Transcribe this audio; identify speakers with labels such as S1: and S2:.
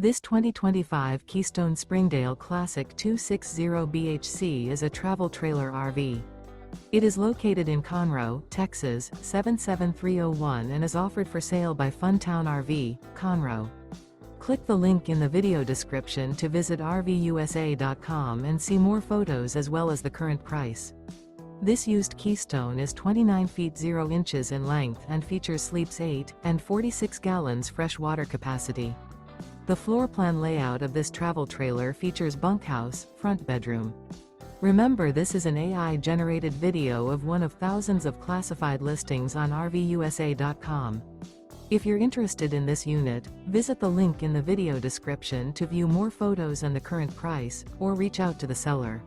S1: This 2025 Keystone Springdale Classic 260BHC is a travel trailer RV. It is located in Conroe, Texas, 77301 and is offered for sale by Funtown RV, Conroe. Click the link in the video description to visit RVUSA.com and see more photos as well as the current price. This used Keystone is 29 feet 0 inches in length and features sleeps 8 and 46 gallons fresh water capacity. The floor plan layout of this travel trailer features bunkhouse, front bedroom. Remember, this is an AI-generated video of one of thousands of classified listings on RVUSA.com. If you're interested in this unit, visit the link in the video description to view more photos and the current price, or reach out to the seller.